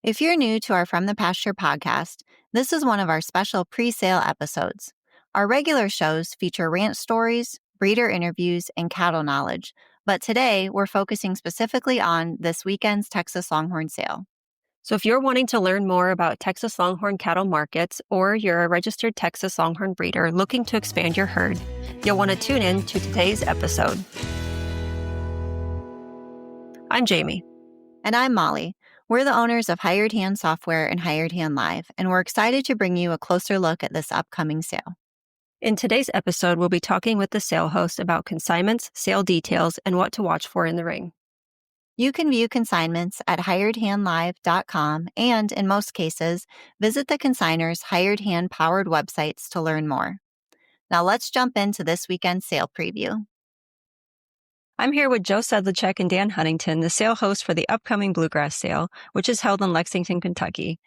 If you're new to our From the Pasture podcast, this is one of our special pre-sale episodes. Our regular shows feature ranch stories, breeder interviews, and cattle knowledge, but today we're focusing specifically on this weekend's Texas Longhorn sale. So if you're wanting to learn more about Texas Longhorn cattle markets, or you're a registered Texas Longhorn breeder looking to expand your herd, you'll want to tune in to today's episode. I'm Jamie. And I'm Molly. We're the owners of Hired Hand Software and Hired Hand Live, and we're excited to bring you a closer look at this upcoming sale. In today's episode, we'll be talking with the sale host about consignments, sale details, and what to watch for in the ring. You can view consignments at hiredhandlive.com and, in most cases, visit the consignors' Hired Hand-powered websites to learn more. Now let's jump into this weekend's sale preview. I'm here with Joe Sedlacek and Dan Huntington, the sale host for the upcoming Bluegrass sale, which is held in Lexington, Kentucky.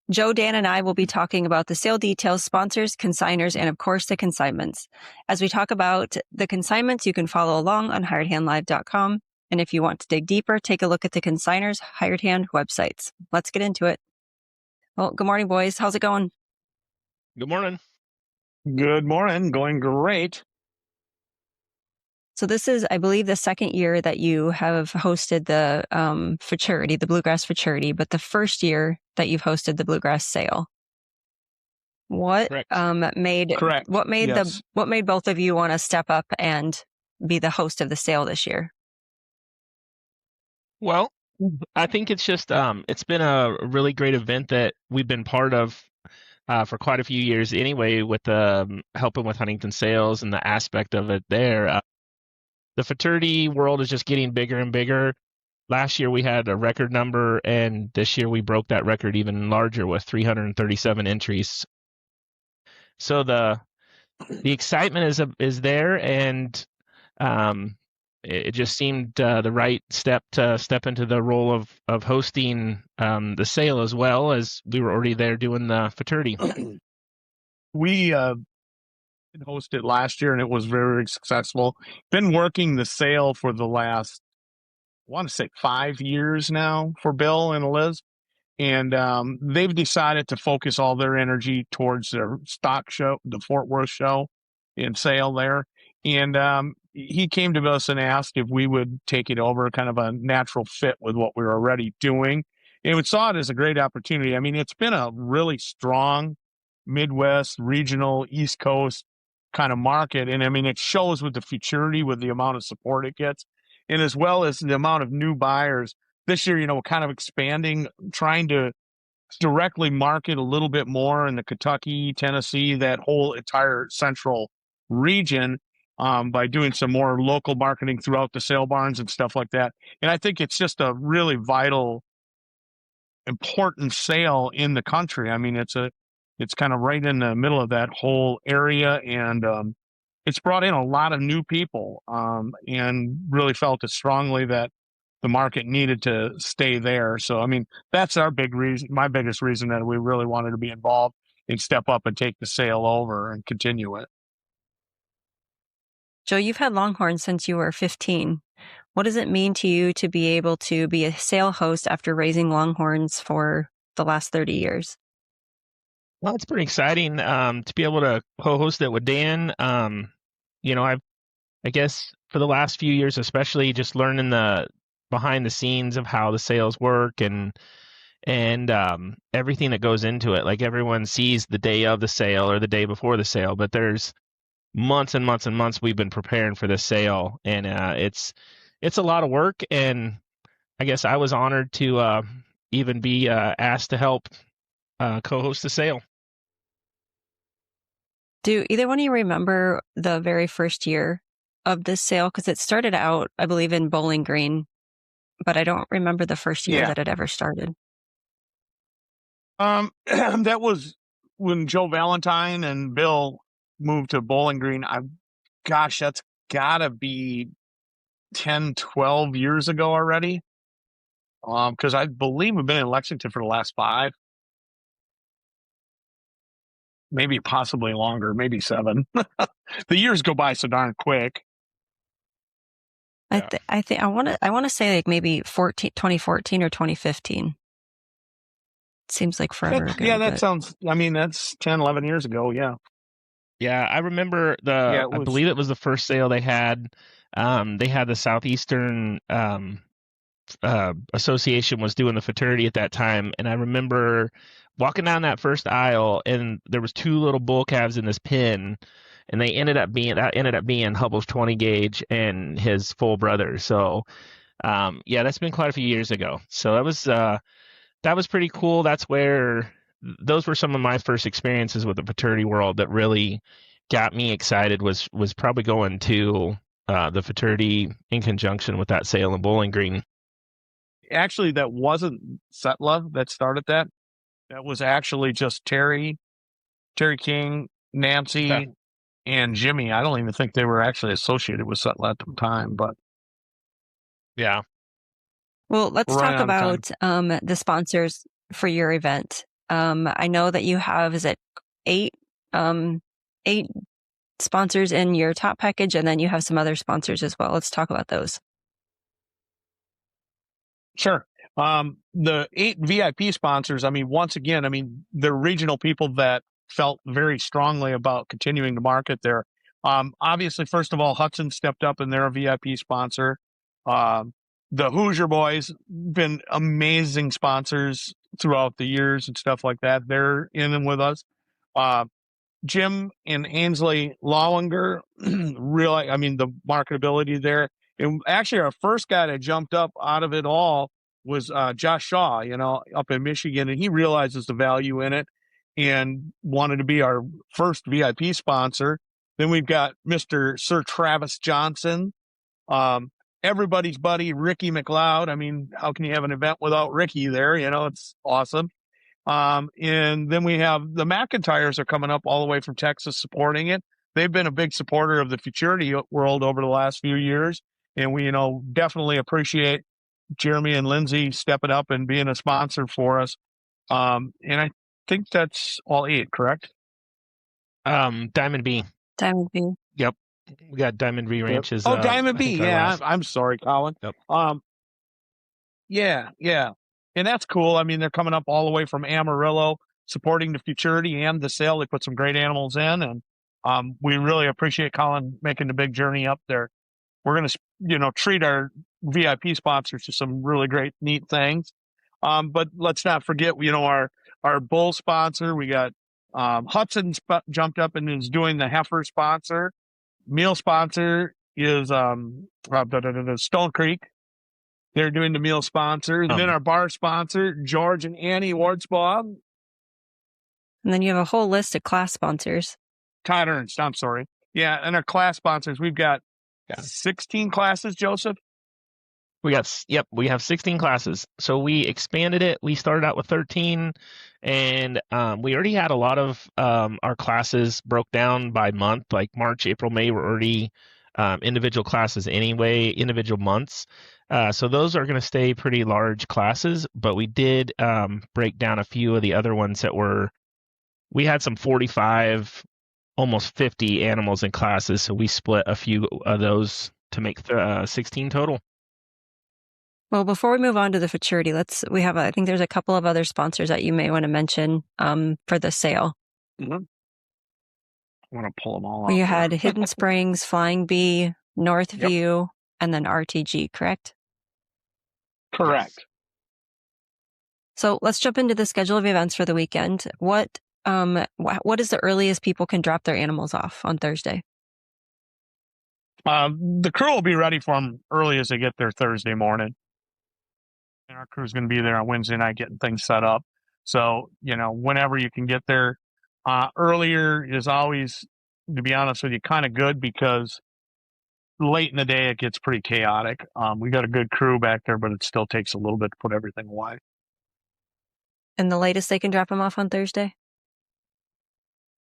Joe, Dan, and I will be talking about the sale details, sponsors, consignors, and of course the consignments. As we talk about the consignments, you can follow along on hiredhandlive.com. And if you want to dig deeper, take a look at the consignors' Hired Hand websites. Let's get into it. Well, good morning, boys. How's it going? Good morning. Good morning. Going great. So this is, I believe, the second year that you have hosted the Futurity, the Bluegrass Futurity, but the first year that you've hosted the Bluegrass sale. What made both of you want to step up and be the host of the sale this year? Well, I think it's just it's been a really great event that we've been part of for quite a few years anyway, with helping with Huntington sales and the aspect of it there. The futurity world is just getting bigger and bigger. Last year we had a record number, and this year we broke that record even larger with 337 entries. So the excitement is there, and it just seemed the right step to step into the role of hosting the sale, as well as we were already there doing the futurity. We hosted last year, and it was very successful. Been working the sale for the last, I want to say 5 years now for Bill and Liz. And they've decided to focus all their energy towards their stock show, the Fort Worth show and sale there. And he came to us and asked if we would take it over, kind of a natural fit with what we were already doing. And we saw it as a great opportunity. I mean, it's been a really strong Midwest, regional, East Coast kind of market. And I mean, it shows with the futurity, with the amount of support it gets, and as well as the amount of new buyers. This year, kind of expanding, trying to directly market a little bit more in the Kentucky, Tennessee, that whole entire central region, by doing some more local marketing throughout the sale barns and stuff like that. And I think it's just a really vital, important sale in the country. I mean, it's kind of right in the middle of that whole area, and it's brought in a lot of new people, and really felt it strongly that the market needed to stay there. So, I mean, that's our big reason, my biggest reason that we really wanted to be involved and step up and take the sale over and continue it. Joe, you've had Longhorn since you were 15. What does it mean to you to be able to be a sale host after raising Longhorns for the last 30 years? Well, it's pretty exciting to be able to co-host it with Dan. I guess for the last few years, especially, just learning the behind the scenes of how the sales work and everything that goes into it. Like, everyone sees the day of the sale or the day before the sale, but there's months and months and months we've been preparing for this sale, and it's a lot of work. And I guess I was honored to even be asked to help co-host the sale. Do either one of you remember the very first year of this sale? Because it started out, I believe, in Bowling Green, but I don't remember the first year that it ever started. That was when Joe Valentine and Bill moved to Bowling Green. That's gotta be 10, 12 years ago already. Because I believe we've been in Lexington for the last 5. Maybe possibly longer, maybe 7. The years go by so darn quick. I want to say like maybe 2014 or 2015. seems like forever ago. Yeah, that sounds, I mean, that's 10, 11 years ago. Yeah. Yeah, I remember I believe it was the first sale they had. They had the Southeastern Association was doing the futurity at that time, and I remember walking down that first aisle, and there was two little bull calves in this pen, and that ended up being Hubble's 20 gauge and his full brother. So, yeah, that's been quite a few years ago. So that was pretty cool. That's where those were some of my first experiences with the futurity world that really got me excited. Was probably going to the futurity in conjunction with that sale in Bowling Green. Actually, that wasn't Setla that started that. That was actually just Terry King, Nancy, and Jimmy. I don't even think they were actually associated with Setla at the time, but yeah. Well, let's talk about the sponsors for your event. I know that you have, is it 8 sponsors in your top package, and then you have some other sponsors as well. Let's talk about those. Sure. The 8 VIP sponsors, I mean, once again, I mean, they're regional people that felt very strongly about continuing to market there. Obviously, first of all, Hudson stepped up and they're a VIP sponsor. The Hoosier Boys been amazing sponsors throughout the years and stuff like that. They're in and with us. Jim and Ainsley Lowinger, really, I mean, the marketability there. And actually, our first guy that jumped up out of it all was Josh Shaw, you know, up in Michigan, and he realizes the value in it and wanted to be our first VIP sponsor. Then we've got Mr. Sir Travis Johnson, everybody's buddy, Ricky McLeod. I mean, how can you have an event without Ricky there? You know, it's awesome. And then we have the McIntyres are coming up all the way from Texas supporting it. They've been a big supporter of the futurity world over the last few years. And we, you know, definitely appreciate Jeremy and Lindsay stepping up and being a sponsor for us. And I think that's all 8, correct? Diamond B. Diamond B. Yep. We got Diamond B Ranches. Oh, Diamond B. Yeah. I'm sorry, Colin. Yep. Yeah. And that's cool. I mean, they're coming up all the way from Amarillo, supporting the futurity and the sale. They put some great animals in, and we really appreciate Colin making the big journey up there. We're going to, you know, treat our VIP sponsors to some really great, neat things. But let's not forget, you know, our bull sponsor. We got Hudson jumped up and is doing the heifer sponsor. Meal sponsor is Stone Creek. They're doing the meal sponsor. And then our bar sponsor, George and Annie Wardsbaugh. And then you have a whole list of class sponsors. Todd Ernst, I'm sorry. Yeah, and our class sponsors, we've got 16 classes, Joseph? We have 16 classes. So we expanded it. We started out with 13, and we already had a lot of our classes broke down by month, like March, April, May were already individual classes anyway, individual months. So those are going to stay pretty large classes, but we did break down a few of the other ones we had some 45, almost 50 animals in classes. So we split a few of those to make 16 total. Well, before we move on to the futurity, I think there's a couple of other sponsors that you may want to mention for the sale. Mm-hmm. I want to pull them all out. We had Hidden Springs, Flying Bee, Northview, and then RTG, correct? Correct. Yes. So let's jump into the schedule of events for the weekend. What is the earliest people can drop their animals off on Thursday? The crew will be ready for them early as they get there Thursday morning. And our crew's going to be there on Wednesday night getting things set up. So, you know, whenever you can get there, earlier is always, to be honest with you, kind of good because late in the day it gets pretty chaotic. We got a good crew back there, but it still takes a little bit to put everything away. And the latest they can drop them off on Thursday?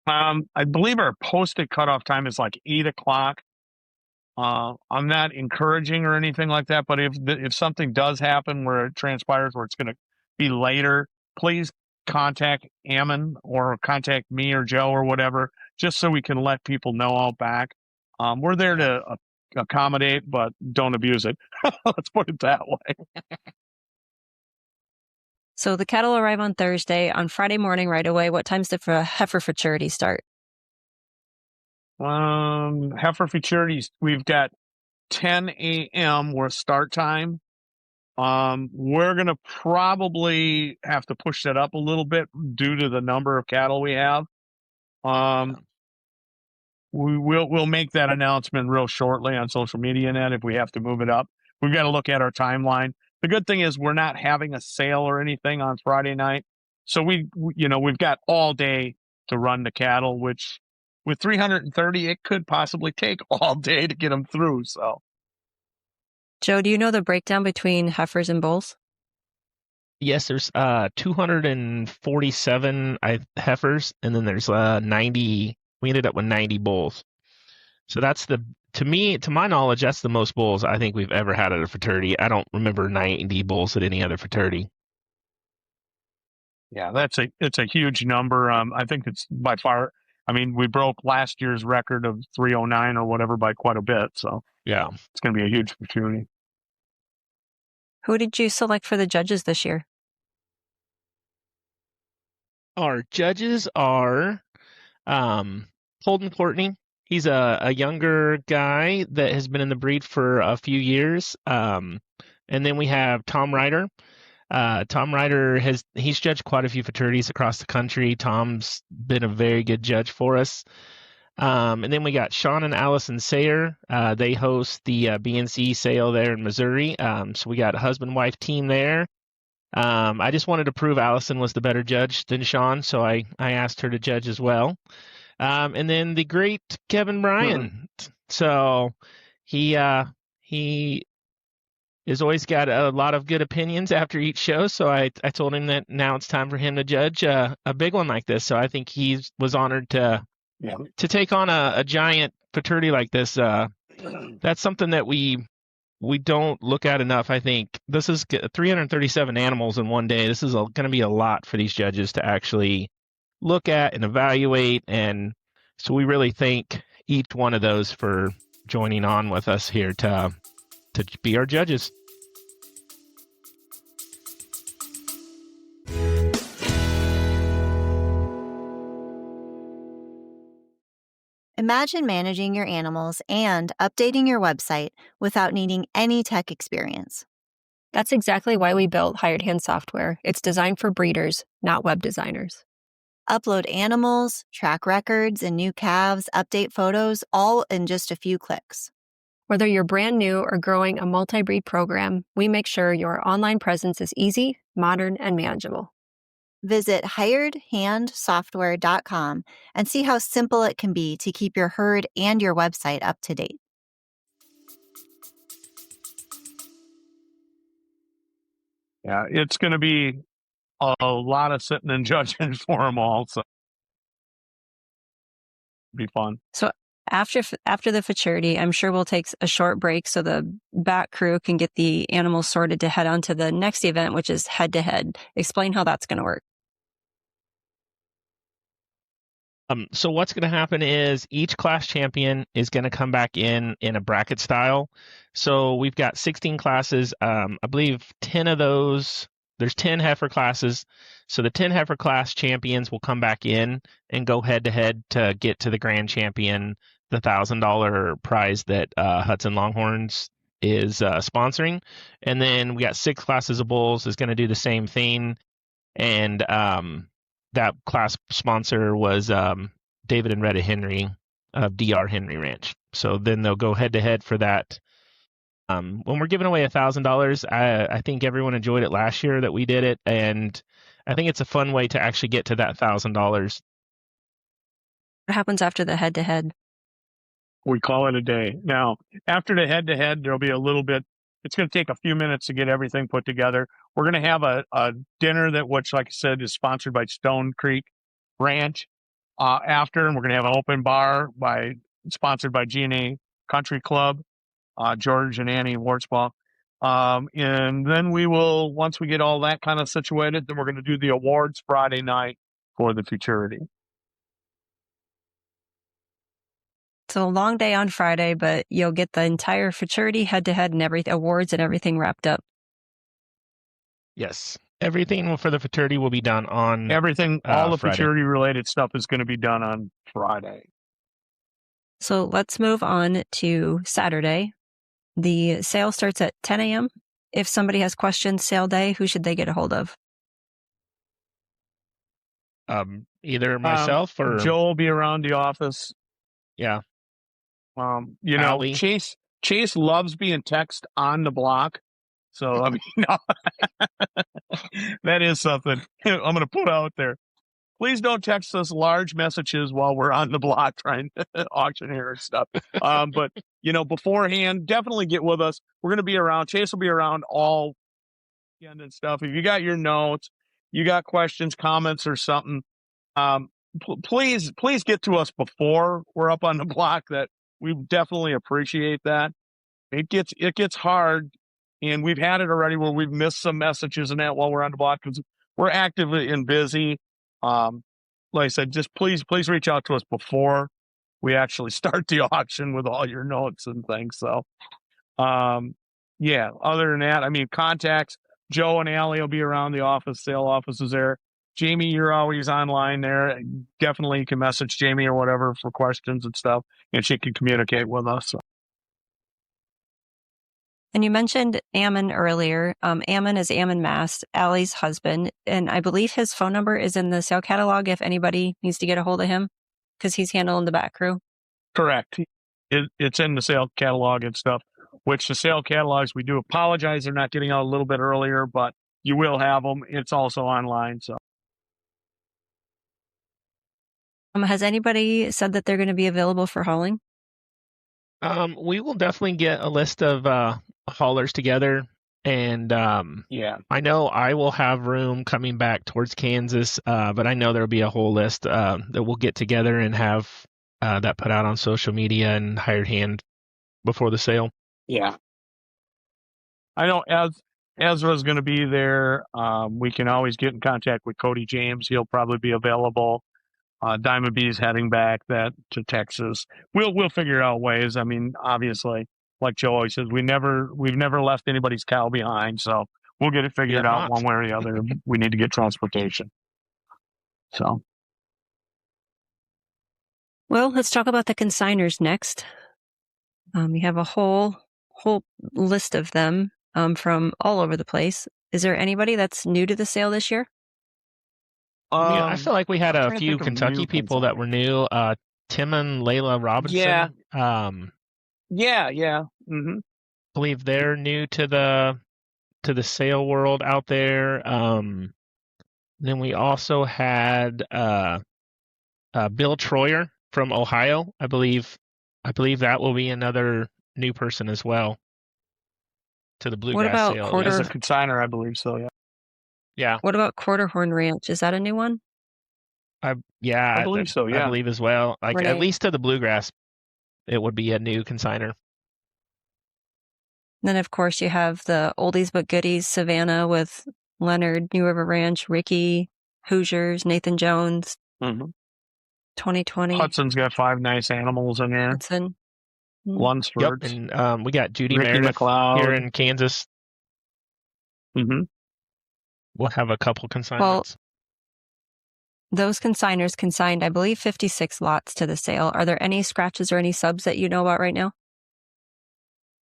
I believe our posted cutoff time is like 8 o'clock. I'm not encouraging or anything like that, but if something does happen where it transpires where it's going to be later, please contact Ammon or contact me or Joe or whatever, just so we can let people know out back. We're there to accommodate, but don't abuse it. Let's put it that way. So the cattle arrive on Thursday. On Friday morning right away, what time's the heifer futurity start? Heifer Futurities, we've got 10 a.m. We're start time. We're going to probably have to push that up a little bit due to the number of cattle we have. We'll make that announcement real shortly on social media net if we have to move it up. We've got to look at our timeline. The good thing is we're not having a sale or anything on Friday night. So we've got all day to run the cattle, which with 330, it could possibly take all day to get them through. So, Joe, do you know the breakdown between heifers and bulls? Yes, there's 247 heifers, and then there's 90. We ended up with 90 bulls. So that's to my knowledge, that's the most bulls I think we've ever had at a fraternity. I don't remember 90 bulls at any other fraternity. Yeah, it's a huge number. I think it's by far. I mean, we broke last year's record of 309 or whatever by quite a bit. So yeah, it's going to be a huge opportunity. Who did you select for the judges this year? Our judges are Holden Courtney. He's a younger guy that has been in the breed for a few years. And then we have Tom Ryder. Tom Ryder he's judged quite a few fraternities across the country. Tom's been a very good judge for us. And then we got Sean and Allison Sayer. They host the BNC sale there in Missouri. So we got a husband-wife team there. I just wanted to prove Allison was the better judge than Sean, so I asked her to judge as well. And then the great Kevin Bryan. So he has always got a lot of good opinions after each show. So I told him that now it's time for him to judge a big one like this. So I think he was honored to take on a giant fraternity like this. That's something that we don't look at enough. I think this is 337 animals in one day. This is going to be a lot for these judges to actually look at and evaluate. And so we really thank each one of those for joining on with us here to be our judges. Imagine managing your animals and updating your website without needing any tech experience. That's exactly why we built Hired Hand software. It's designed for breeders, not web designers. Upload animals, track records and new calves, update photos, all in just a few clicks. Whether you're brand new or growing a multi-breed program, we make sure your online presence is easy, modern, and manageable. Visit hiredhandsoftware.com and see how simple it can be to keep your herd and your website up to date. Yeah, it's going to be a lot of sitting and judging for them all. So it'll be fun. So after the futurity, I'm sure we'll take a short break so the back crew can get the animals sorted to head on to the next event, which is head-to-head. Explain how that's going to work. So what's going to happen is each class champion is going to come back in a bracket style. So we've got 16 classes. I believe 10 of those, there's 10 heifer classes. So the 10 heifer class champions will come back in and go head to head to get to the grand champion, the $1,000 prize that Hudson Longhorns is sponsoring. And then we got 6 classes of bulls is going to do the same thing. And that class sponsor was David and Retta Henry of DR Henry Ranch. So then they'll go head to head for that. When we're giving away $1,000, I think everyone enjoyed it last year that we did it, and I think it's a fun way to actually get to that $1,000. What happens after the head to head? We call it a day. Now, after the head to head, there'll be a little bit. It's going to take a few minutes to get everything put together. We're going to have a dinner which, like I said, is sponsored by Stone Creek Ranch after, and we're going to have an open bar sponsored by G&A Country Club, George and Annie Wartzball. And then we will, once we get all that kind of situated, then we're going to do the awards Friday night for the futurity. So a long day on Friday, but you'll get the entire futurity head-to-head and awards and everything wrapped up. Yes. Everything for the futurity will be done on Everything, all the Friday. futurity related stuff is going to be done on Friday. So let's move on to Saturday. The sale starts at 10 a.m. If somebody has questions sale day, who should they get a hold of? Either myself or Joe will be around the office. Yeah. Allie. Chase loves being text on the block. So, I mean, no, that is something I'm going to put out there. Please don't text us large messages while we're on the block trying to auction here and stuff. But, beforehand, definitely get with us. We're going to be around. Chase will be around all weekend and stuff. If you got your notes, you got questions, comments, or something, please get to us before we're up on the block. That we definitely appreciate that. It gets hard, and we've had it already where we've missed some messages and that while we're on the block because we're active and busy. Like I said, just please reach out to us before we actually start the auction with all your notes and things. So, yeah, other than that, I mean, contacts, Joe and Allie will be around the office, sale offices there. Jamie, you're always online there. Definitely you can message Jamie or whatever for questions and stuff, and she can communicate with us. So. And you mentioned Ammon earlier. Ammon is Ammon Mast, Allie's husband, and I believe his phone number is in the sale catalog if anybody needs to get a hold of him, because he's handling the back crew. Correct. It's in the sale catalog and stuff, which the sale catalogs, we do apologize they're not getting out a little bit earlier, but you will have them. It's also online. So. Has anybody said that they're going to be available for hauling? We will definitely get a list of haulers together, and I know I will have room coming back towards Kansas, but I know there'll be a whole list that we'll get together and have that put out on social media and hired hand before the sale. Yeah, I know Ezra's going to be there. We can always get in contact with Cody James. He'll probably be available. Diamond B's heading back to Texas. We'll figure out ways. I mean, obviously, like Joe always says, we've never left anybody's cow behind. So we'll get it figured out one way or the other. We need to get transportation. So. Well, let's talk about the consignors next. You have a whole list of them from all over the place. Is there anybody that's new to the sale this year? I feel like we had a few Kentucky people that were new. Tim and Layla Robinson. Yeah. Mm-hmm. I believe they're new to the sale world out there. Then we also had Bill Troyer from Ohio. I believe that will be another new person as well to the Bluegrass sale. As a consignor, I believe so. Yeah. Yeah. What about Quarterhorn Ranch? Is that a new one? I believe so. Yeah. I believe as well. Like Renee. At least to the Bluegrass, it would be a new consignor. Then, of course, you have the oldies but goodies, Savannah with Leonard, New River Ranch, Ricky, Hoosiers, Nathan Jones, 2020. Hudson's got 5 nice animals in there. Hudson. Lunsford. Yep, and we got Judy Ricky Meredith McLeod here in Kansas. Mm-hmm. We'll have a couple consignments. Well, those consignors consigned, I believe, 56 lots to the sale. Are there any scratches or any subs that you know about right now?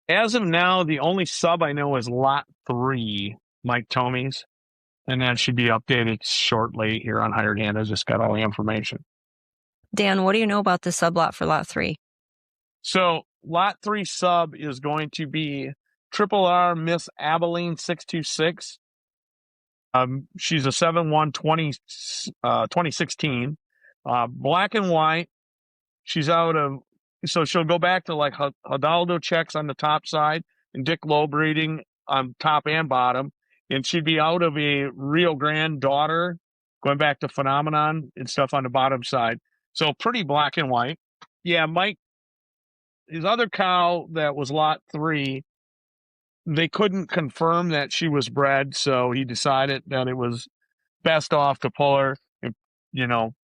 As of now, the only sub I know is Lot 3, Mike Tomey's, and that should be updated shortly here on Hired Hand. I just got all the information. Dan, what do you know about the sublot for Lot 3? So, Lot 3 sub is going to be Triple R Miss Abilene 626. She's a 7-1 2016. Black and white. She's out of, so she'll go back to like Hidalgo checks on the top side and Dick Low breeding on top and bottom. And she'd be out of a Rio Grande daughter, going back to Phenomenon and stuff on the bottom side. So pretty black and white. Yeah, Mike, his other cow that was Lot 3, they couldn't confirm that she was bred, so he decided that it was best off to pull her and,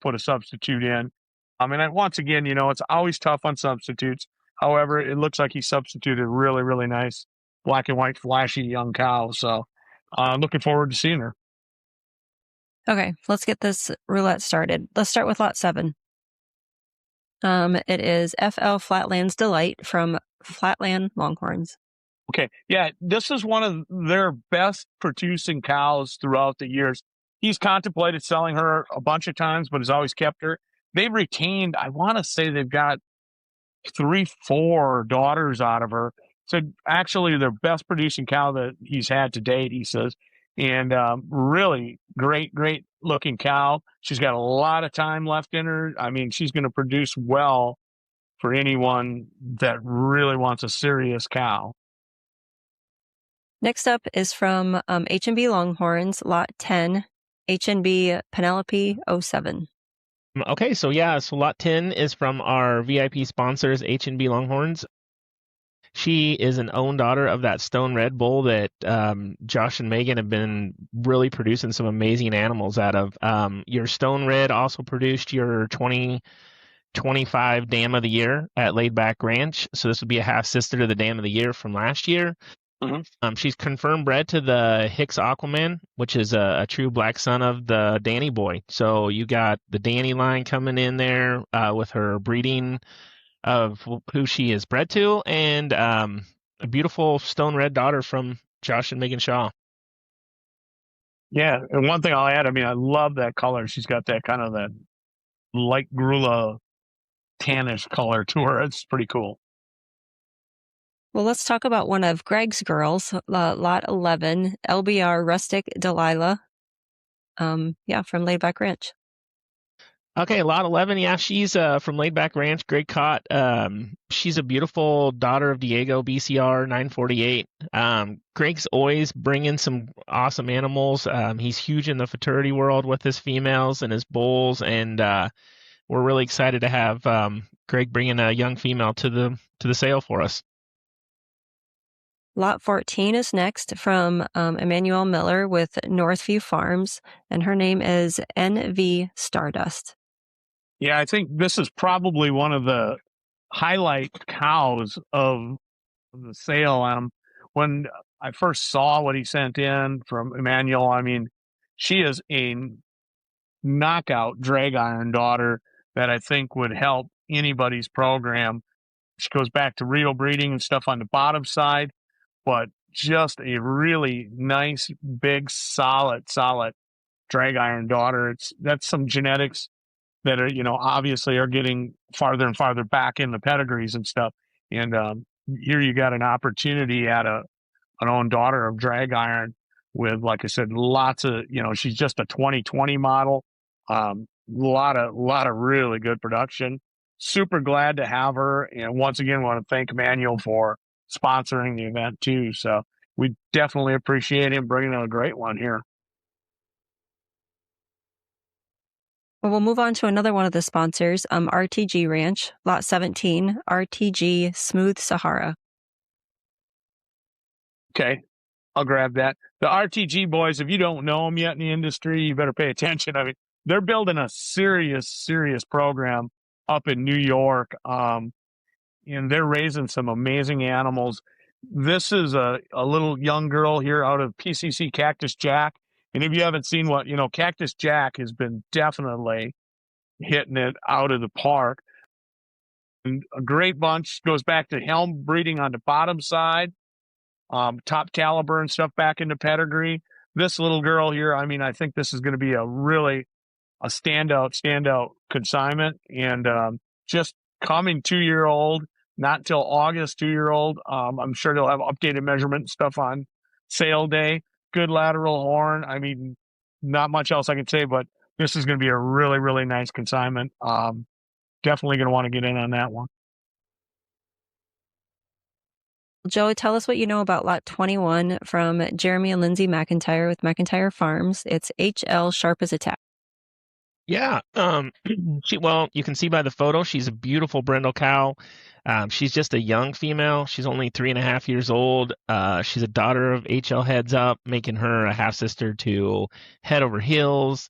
put a substitute in. I mean, once again, it's always tough on substitutes. However, it looks like he substituted really, really nice black and white, flashy young cow. So looking forward to seeing her. Okay, let's get this roulette started. Let's start with lot 7. It is FL Flatland's Delight from Flatland Longhorns. Okay. Yeah, this is one of their best producing cows throughout the years. He's contemplated selling her a bunch of times, but has always kept her. They've retained, I want to say they've got 3-4 daughters out of her. So actually their best producing cow that he's had to date, he says. And really great looking cow. She's got a lot of time left in her. I mean, she's going to produce well for anyone that really wants a serious cow. Next up is from H&B Longhorns, lot 10, H&B Penelope 07. Okay, so lot 10 is from our VIP sponsors, H&B Longhorns. She is an own daughter of that Stone Red Bull that Josh and Megan have been really producing some amazing animals out of. Your Stone Red also produced your 2025 Dam of the Year at Laid Back Ranch. So this would be a half sister to the Dam of the Year from last year. Mm-hmm. She's confirmed bred to the Hicks Aquaman, which is a true black son of the Danny boy. So you got the Danny line coming in there with her breeding of who she is bred to, and a beautiful Stone Red daughter from Josh and Megan Shaw. Yeah, and one thing I'll add, I mean, I love that color. She's got that kind of that light Grula tannish color to her. It's pretty cool. Well, let's talk about one of Greg's girls, lot 11, LBR Rustic Delilah, from Laid Back Ranch. Okay, lot 11, yeah, she's from Laid Back Ranch, Greg Cott. She's a beautiful daughter of Diego, BCR 948. Greg's always bringing some awesome animals. He's huge in the futurity world with his females and his bulls, and we're really excited to have Greg bringing a young female to the sale for us. Lot 14 is next from Emmanuel Miller with Northview Farms, and her name is NV Stardust. Yeah, I think this is probably one of the highlight cows of the sale. When I first saw what he sent in from Emmanuel, I mean, she is a knockout drag iron daughter that I think would help anybody's program. She goes back to real breeding and stuff on the bottom side, but just a really nice, big, solid drag iron daughter. That's some genetics that are, obviously are getting farther and farther back in the pedigrees and stuff. And here you got an opportunity at an own daughter of drag iron with, like I said, lots of, she's just a 2020 model. Lot of really good production. Super glad to have her. And once again, want to thank Emmanuel for sponsoring the event too. So we definitely appreciate him bringing in a great one here. Well, we'll move on to another one of the sponsors, RTG Ranch, lot 17, RTG Smooth Sahara. Okay, I'll grab that. The RTG boys, if you don't know them yet in the industry, you better pay attention. I mean, they're building a serious program up in New York, and they're raising some amazing animals. This is a little young girl here out of PCC Cactus Jack. And if you haven't seen Cactus Jack has been definitely hitting it out of the park. And a great bunch. Goes back to helm breeding on the bottom side, top caliber and stuff back into pedigree. This little girl here, I mean, I think this is going to be a standout consignment. And just coming 2-year-old, not until August, 2-year-old. I'm sure they'll have updated measurement stuff on sale day. Good lateral horn. I mean, not much else I can say, but this is going to be a really nice consignment. Definitely going to want to get in on that one. Joe, tell us what you know about lot 21 from Jeremy and Lindsay McIntyre with McIntyre Farms. It's HL Sharp as a Tack. Yeah. You can see by the photo, she's a beautiful brindle cow. She's just a young female. She's only 3.5 years old. She's a daughter of HL Heads Up, making her a half sister to Head Over Heels.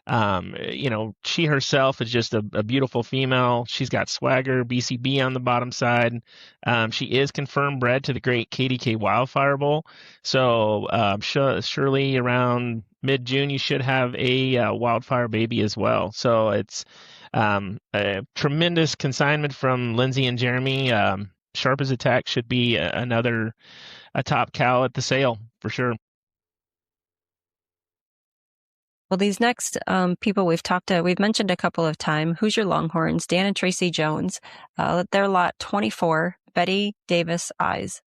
She herself is just a beautiful female. She's got swagger, BCB on the bottom side. She is confirmed bred to the great KDK Wildfire Bull. So surely around mid-June, you should have a wildfire baby as well. So it's a tremendous consignment from Lindsay and Jeremy. Sharp as a tack should be a top cow at the sale for sure. Well, these next people we've mentioned a couple of times, Hoosier Longhorns, Dan and Tracy Jones. They're lot 24, Betty Davis Eyes.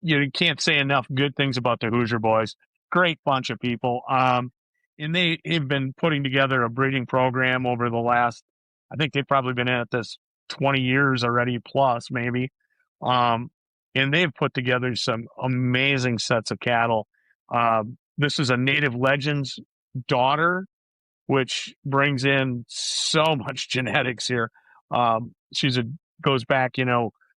You can't say enough good things about the Hoosier boys. Great bunch of people. And they've been putting together a breeding program over the last, I think they've probably been at this 20 years already, plus maybe. And they've put together some amazing sets of cattle. This is a Native Legends daughter, which brings in so much genetics here. Goes back,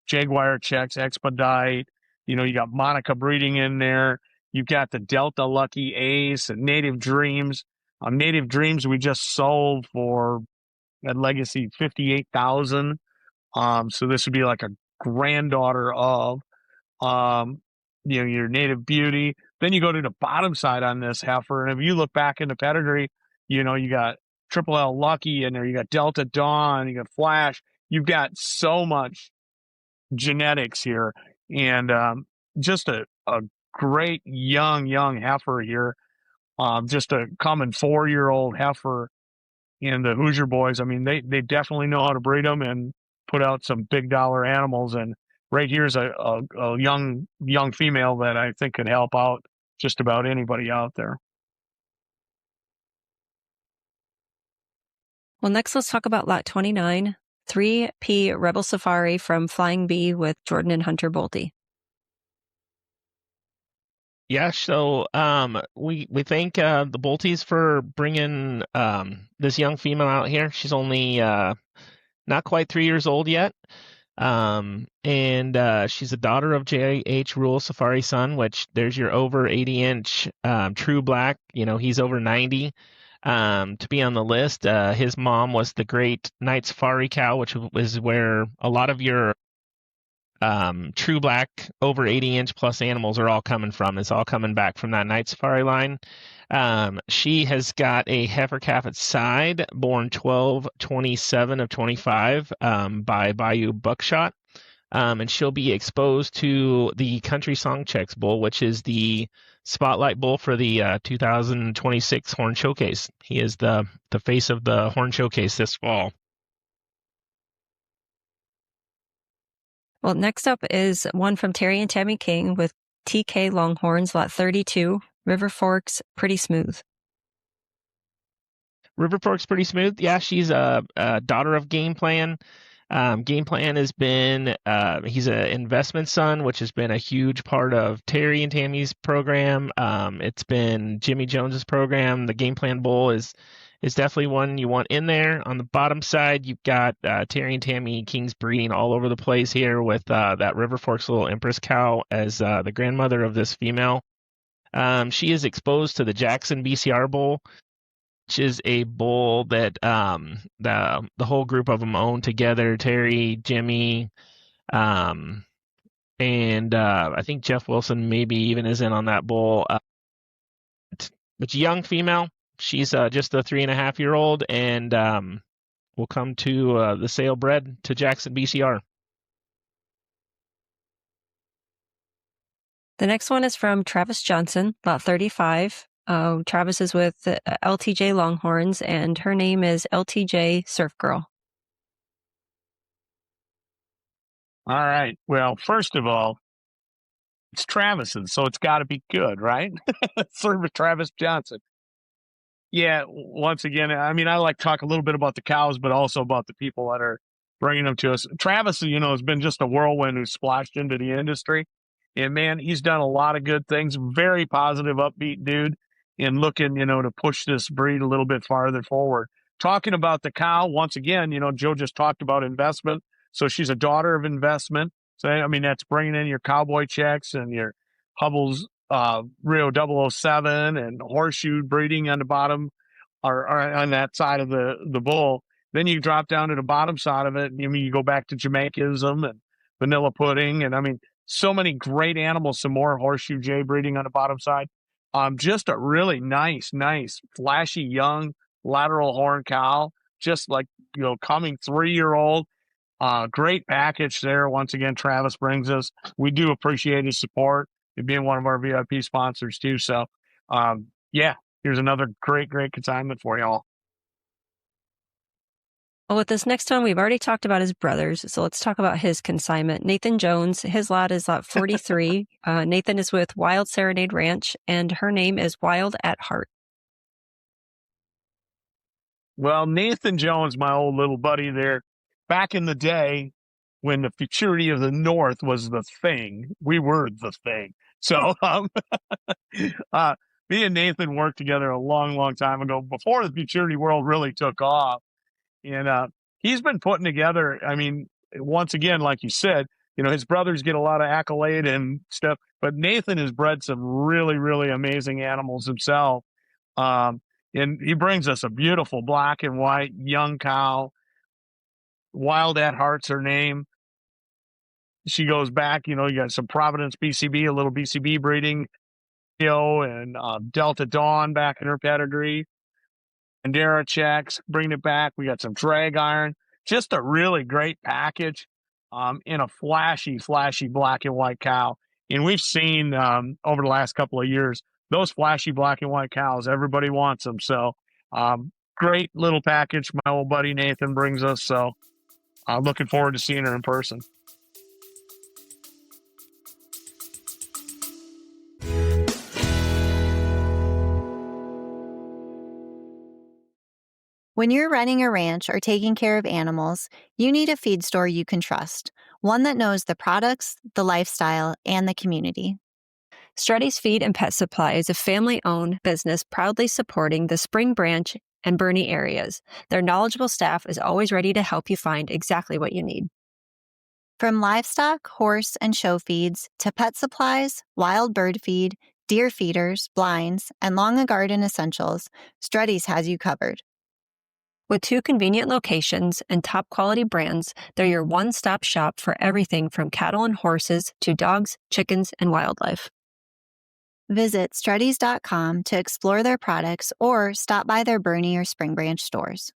Jaguar checks, Expedite. You got Monica breeding in there. You've got the Delta Lucky Ace and Native Dreams. Native Dreams we just sold for at Legacy 58,000. So this would be like a granddaughter of your Native Beauty. Then you go to the bottom side on this heifer, and if you look back in the pedigree, you got Triple L Lucky in there, you got Delta Dawn, you got Flash. You've got so much genetics here, and just a great young heifer here. Just a common 4-year-old heifer. And the Hoosier boys, I mean, they definitely know how to breed them and put out some big dollar animals. And right here's a young female that I think could help out just about anybody out there. Well, next let's talk about lot 29, 3P Rebel Safari from Flying Bee with Jordan and Hunter Bolte. Yeah, so we thank the Boltes for bringing this young female out here. She's only not quite 3 years old yet, and she's a daughter of J.H. Rule Safari Son, which there's your over 80-inch true black. He's over 90 to be on the list. His mom was the great Night Safari cow, which was where a lot of your true black over 80-inch plus animals are all coming from. It's all coming back from that Night Safari line. She has got a heifer calf at side, born 12/27 of 25 by Bayou Buckshot. And she'll be exposed to the Country Song Checks Bull, which is the spotlight bull for the 2026 Horn Showcase. He is the face of the Horn Showcase this fall. Well, next up is one from Terry and Tammy King with TK Longhorns, lot 32, River Forks, Pretty Smooth. River Forks Pretty Smooth. Yeah, she's a daughter of Game Plan. Game Plan has been, he's an investment son, which has been a huge part of Terry and Tammy's program. It's been Jimmy Jones's program. The Game Plan Bull is definitely one you want in there. On the bottom side, you've got Terry and Tammy King's breeding all over the place here with that River Forks Little Empress cow as the grandmother of this female. She is exposed to the Jackson BCR Bull, which is a bull that the whole group of them own together. Terry, Jimmy, and I think Jeff Wilson maybe even is in on that bull. But young female. She's just a 3.5-year-old and will come to the sale bred to Jackson BCR. The next one is from Travis Johnson, lot 35. Travis is with LTJ Longhorns, and her name is LTJ Surf Girl. All right. Well, first of all, it's Travis's, so it's got to be good, right? Service Travis Johnson. Yeah, once again, I mean, I like to talk a little bit about the cows, but also about the people that are bringing them to us. Travis, has been just a whirlwind who splashed into the industry. And, man, he's done a lot of good things. Very positive, upbeat dude, and looking, to push this breed a little bit farther forward. Talking about the cow, once again, Joe just talked about investment. So she's a daughter of investment. So, I mean, that's bringing in your cowboy checks and your Hubble's Rio 007 and horseshoe breeding on the bottom. are on that side of the bull. Then you drop down to the bottom side of it. I mean, you go back to Jamaicanism and vanilla pudding. And I mean, so many great animals, some more horseshoe jay breeding on the bottom side. Just a really nice, flashy, young lateral horn cow, just like, coming 3-year-old. Great package there. Once again, Travis brings us. We do appreciate his support and being one of our VIP sponsors too. So, yeah, here's another great consignment for y'all. Well, with this next one, we've already talked about his brothers, so let's talk about his consignment. Nathan Jones, his lot is lot 43. Nathan is with Wild Serenade Ranch, and her name is Wild at Heart. Well, Nathan Jones, my old little buddy there, back in the day when the Futurity of the North was the thing, we were the thing. So, me and Nathan worked together a long time ago, before the Futurity world really took off. And he's been putting together, I mean, once again, like you said, his brothers get a lot of accolade and stuff, but Nathan has bred some really amazing animals himself. And he brings us a beautiful black and white young cow. Wild at Heart's her name. She goes back, you got some Providence BCB, a little BCB breeding, and Delta Dawn back in her pedigree. And Dara checks, bring it back. We got some drag iron. Just a really great package in a flashy black and white cow. And we've seen over the last couple of years, those flashy black and white cows, everybody wants them. So great little package my old buddy Nathan brings us. So I'm looking forward to seeing her in person. When you're running a ranch or taking care of animals, you need a feed store you can trust, one that knows the products, the lifestyle, and the community. Strutty's Feed and Pet Supply is a family-owned business proudly supporting the Spring Branch and Bernie areas. Their knowledgeable staff is always ready to help you find exactly what you need. From livestock, horse, and show feeds to pet supplies, wild bird feed, deer feeders, blinds, and lawn and garden essentials, Strutty's has you covered. With 2 convenient locations and top quality brands, they're your one-stop shop for everything from cattle and horses to dogs, chickens, and wildlife. Visit Struttys.com to explore their products or stop by their Bernie or Spring Branch stores.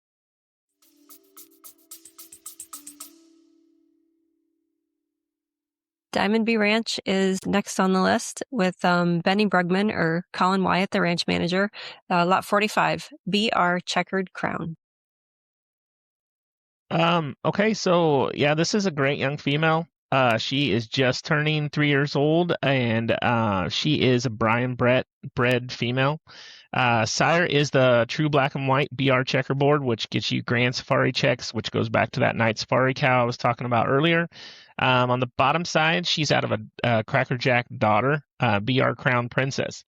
Diamond B Ranch is next on the list with Benny Brugman or Colin Wyatt, the ranch manager. Lot 45, BR Checkered Crown. Okay, so yeah, this is a great young female. She is just turning 3 years old, and she is a Brian Brett bred female. Sire is the true black and white BR checkerboard, which gets you grand safari checks, which goes back to that night safari cow I was talking about earlier. On the bottom side, she's out of a Cracker Jack daughter, BR Crown Princess.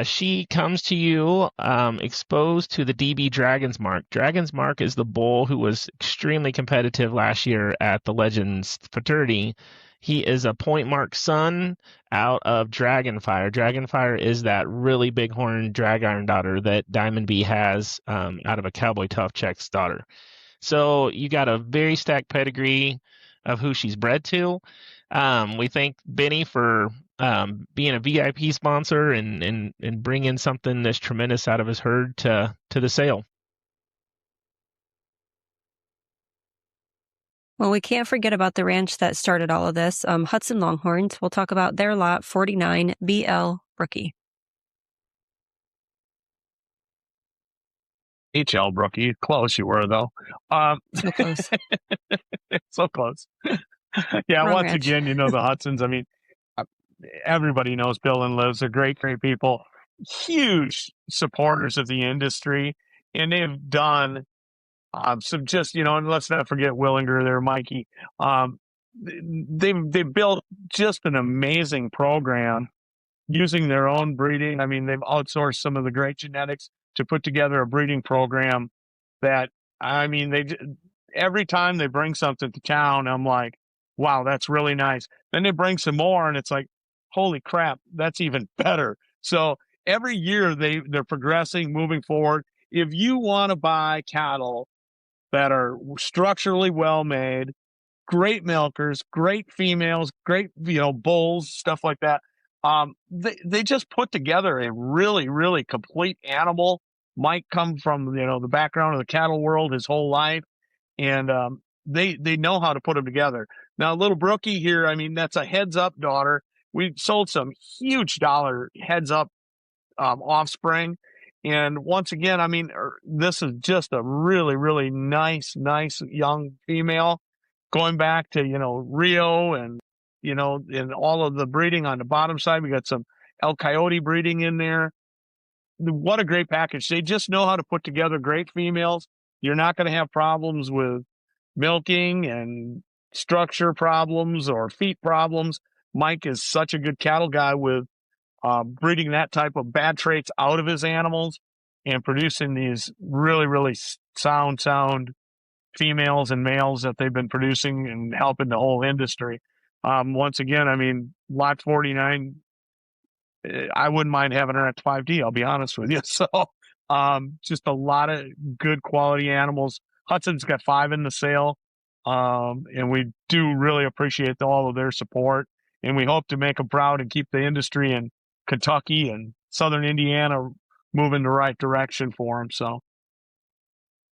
She comes to you exposed to the DB Dragon's Mark. Dragon's Mark is the bull who was extremely competitive last year at the Legends Futurity. He is a point mark son out of Dragonfire. Dragonfire is that really big horn drag iron daughter that Diamond B has out of a Cowboy Tough Checks daughter. So you got a very stacked pedigree of who she's bred to. We thank Benny for being a VIP sponsor and bringing something this tremendous out of his herd to the sale. Well, we can't forget about the ranch that started all of this, Hudson Longhorns. We'll talk about their lot 49, BL Brookie. HL Brookie. Close you were, though. So close. So close. Yeah, Wrong once ranch. again, the Hudsons. I mean, everybody knows Bill and Liz. They're great people. Huge supporters of the industry. And they've done some just, and let's not forget Willinger there, Mikey. They've built just an amazing program using their own breeding. I mean, they've outsourced some of the great genetics to put together a breeding program that, I mean, every time they bring something to town, I'm like, wow, that's really nice. Then they bring some more and it's like, holy crap, that's even better. So every year they're progressing, moving forward. if you want to buy cattle that are structurally well made, great milkers, great females, great, bulls, stuff like that. They just put together a really, really complete animal. Mike come from, the background of the cattle world his whole life. And, they know how to put them together. Now, little Brookie here, I mean, that's a heads up daughter. We sold some huge dollar heads up, offspring. And once again, I mean, this is just a really, really nice young female going back to, Rio and, and all of the breeding on the bottom side. We got some El Coyote breeding in there. What a great package. They just know how to put together great females. You're not going to have problems with milking and structure problems or feet problems. Mike is such a good cattle guy with breeding that type of bad traits out of his animals and producing these really, really sound females and males that they've been producing and helping the whole industry. Once again, I mean, lot 49, I wouldn't mind having her at 5D, I'll be honest with you. So just a lot of good quality animals. Hudson's got 5 in the sale, and we do really appreciate all of their support. And we hope to make them proud and keep the industry in Kentucky and southern Indiana moving the right direction for them. So,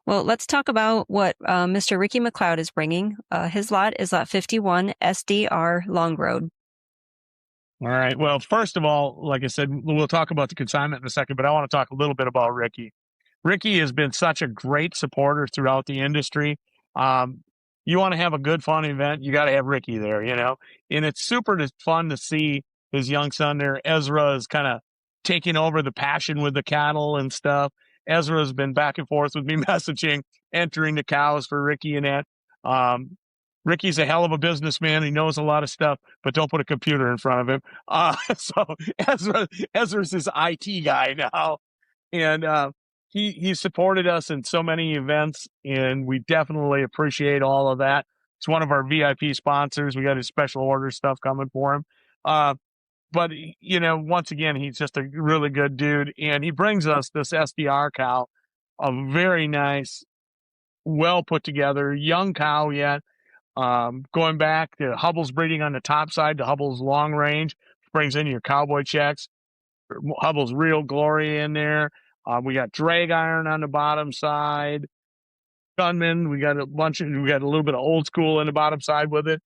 well, let's talk about what Mr. Ricky McLeod is bringing. His lot is lot 51, SDR Long Road. All right. Well, first of all, like I said, we'll talk about the consignment in a second, but I want to talk a little bit about Ricky. Ricky has been such a great supporter throughout the industry. You want to have a good, fun event, you got to have Ricky there, and it's super fun to see his young son there. Ezra is kind of taking over the passion with the cattle and stuff. Ezra has been back and forth with me messaging, entering the cows for Ricky and that. Ricky's a hell of a businessman. He knows a lot of stuff, but don't put a computer in front of him. So Ezra's his IT guy now. And he supported us in so many events, and we definitely appreciate all of that. It's one of our VIP sponsors. We got his special order stuff coming for him. But, once again, he's just a really good dude. And he brings us this SDR cow, a very nice, well put together, young cow yet. Going back to Hubble's breeding on the top side to Hubble's long range, brings in your cowboy checks, Hubble's Real Glory in there. We got drag iron on the bottom side, Gunman. We got a little bit of old school in the bottom side with it.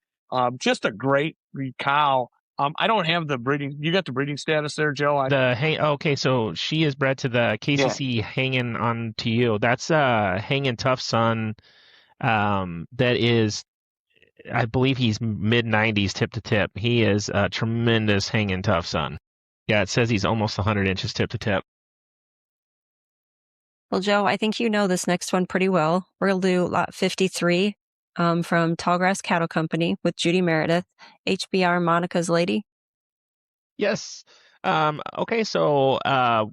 Just a great cow. I don't have the breeding. You got the breeding status there, Joe? Okay, so she is bred to the KCC hanging on to you. That's hanging tough son. That is, I believe he's mid 90s tip to tip. He is a tremendous hanging tough son. Yeah, it says he's almost 100 inches tip to tip. Well, Joe, I think you know this next one pretty well. We're going to do lot 53 from Tallgrass Cattle Company with Judy Meredith, HBR Monica's Lady. Yes. Okay, so I'll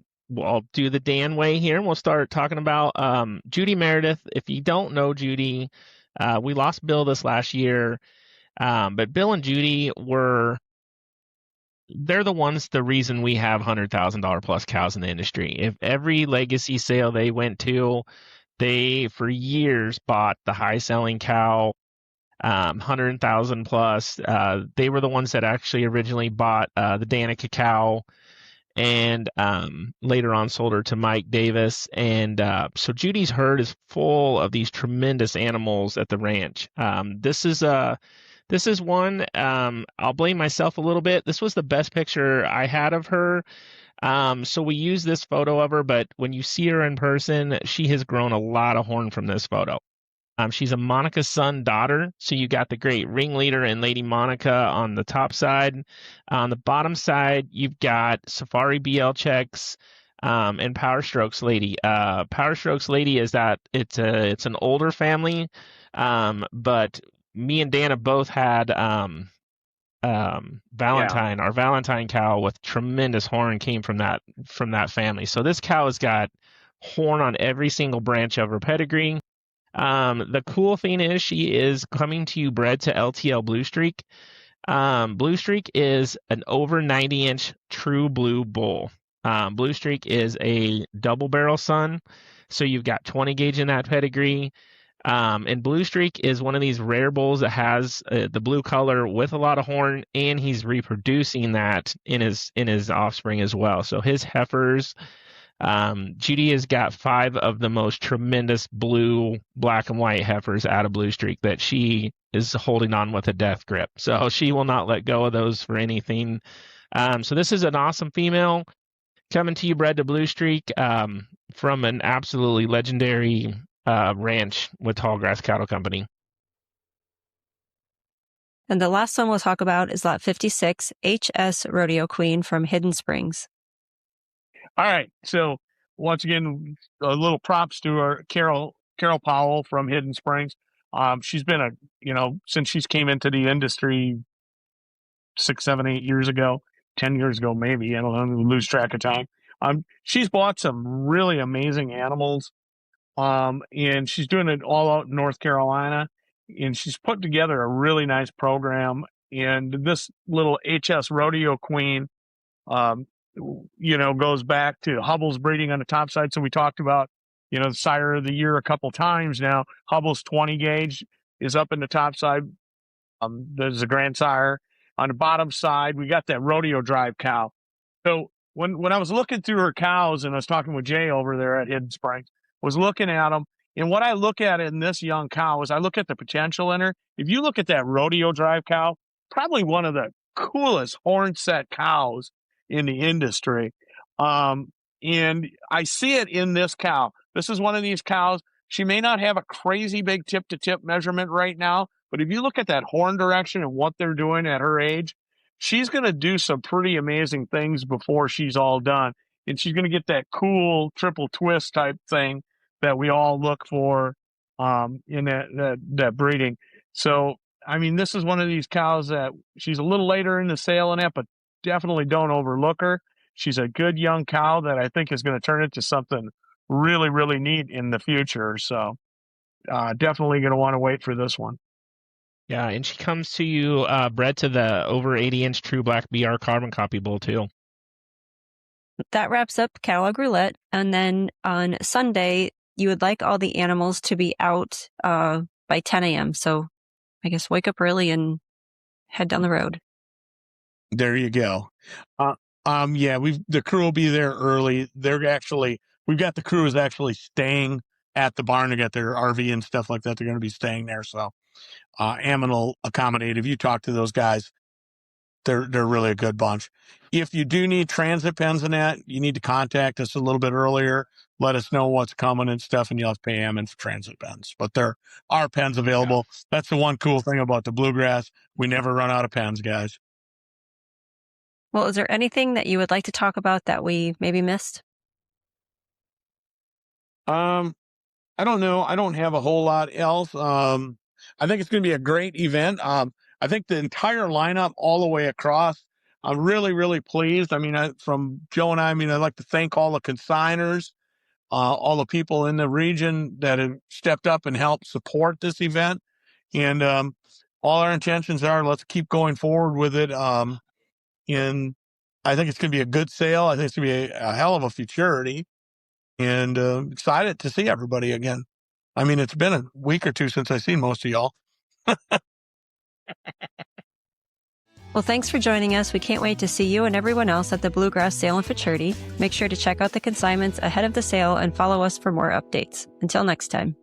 do the Dan way here, and we'll start talking about Judy Meredith. If you don't know Judy, we lost Bill this last year, but Bill and Judy they're the reason we have $100,000 plus cows in the industry. If every legacy sale they went to, they for years bought the high selling cow, 100,000 plus. They were the ones that actually originally bought the Danica cow, and later on sold her to Mike Davis. And so Judy's herd is full of these tremendous animals at the ranch. This is one, I'll blame myself a little bit. This was the best picture I had of her. So we use this photo of her, but when you see her in person, she has grown a lot of horn from this photo. She's a Monica's son daughter. So you got the great ringleader and Lady Monica on the top side. On the bottom side, you've got Safari BL checks and Power Strokes Lady. Power Strokes Lady is that it's an older family, but me and Dana both had Valentine. Our Valentine cow with tremendous horn came from that family. So this cow has got horn on every single branch of her pedigree. The cool thing is she is coming to you bred to LTL Blue Streak. Blue Streak is an over 90-inch true blue bull. Blue Streak is a double barrel son, so you've got 20 gauge in that pedigree. And Blue Streak is one of these rare bulls that has the blue color with a lot of horn, and he's reproducing that in his offspring as well. So his heifers, Judy has got 5 of the most tremendous blue, black and white heifers out of Blue Streak that she is holding on with a death grip. So she will not let go of those for anything. So this is an awesome female coming to you bred to Blue Streak from an absolutely legendary ranch with Tallgrass Cattle Company. And the last one we'll talk about is lot 56, HS Rodeo Queen from Hidden Springs. All right. So once again, a little props to our Carol Powell from Hidden Springs. She's been since she's came into the industry 6, 7, 8 years ago, 10 years ago, maybe, I don't know, lose track of time. She's bought some really amazing animals. And she's doing it all out in North Carolina, and she's put together a really nice program. And this little HS Rodeo Queen, goes back to Hubble's breeding on the top side. So we talked about, the sire of the year a couple times now. Hubble's 20 gauge is up in the top side. There's a grandsire. On the bottom side, we got that rodeo drive cow. So when I was looking through her cows, and I was talking with Jay over there at Hidden Springs, was looking at them, and what I look at in this young cow is I look at the potential in her. If you look at that rodeo drive cow, probably one of the coolest horn set cows in the industry. And I see it in this cow. This is one of these cows. She may not have a crazy big tip to tip measurement right now, but if you look at that horn direction and what they're doing at her age, she's going to do some pretty amazing things before she's all done. And she's going to get that cool triple twist type thing that we all look for in that breeding. So, I mean, this is one of these cows that she's a little later in the sale in it, but definitely don't overlook her. She's a good young cow that I think is going to turn into something really, really neat in the future. So definitely going to want to wait for this one. Yeah, and she comes to you bred to the over 80-inch True Black BR carbon copy bull too. That wraps up Catalog Roulette. And then on Sunday, you would like all the animals to be out by 10 a.m. So I guess wake up early and head down the road. There you go. Yeah, the crew will be there early. We've got the crews actually staying at the barn to get their RV and stuff like that. They're going to be staying there. So Ammon will accommodate. If you talk to those guys, they're really a good bunch. If you do need transit pens and that, you need to contact us a little bit earlier. Let us know what's coming and stuff, and you'll have to pay Ammon for transit pens. But there are pens available. Yeah. That's the one cool thing about the Bluegrass. We never run out of pens, guys. Well, is there anything that you would like to talk about that we maybe missed? I don't know. I don't have a whole lot else. I think it's going to be a great event. I think the entire lineup all the way across, I'm really, really pleased. I mean, from Joe and I'd like to thank all the consignors, all the people in the region that have stepped up and helped support this event. And all our intentions are, let's keep going forward with it. And I think it's going to be a good sale. I think it's going to be a hell of a futurity. And excited to see everybody again. I mean, it's been a week or two since I've seen most of y'all. Well, thanks for joining us. We can't wait to see you and everyone else at the Bluegrass Sale and Futurity. Make sure to check out the consignments ahead of the sale and follow us for more updates. Until next time.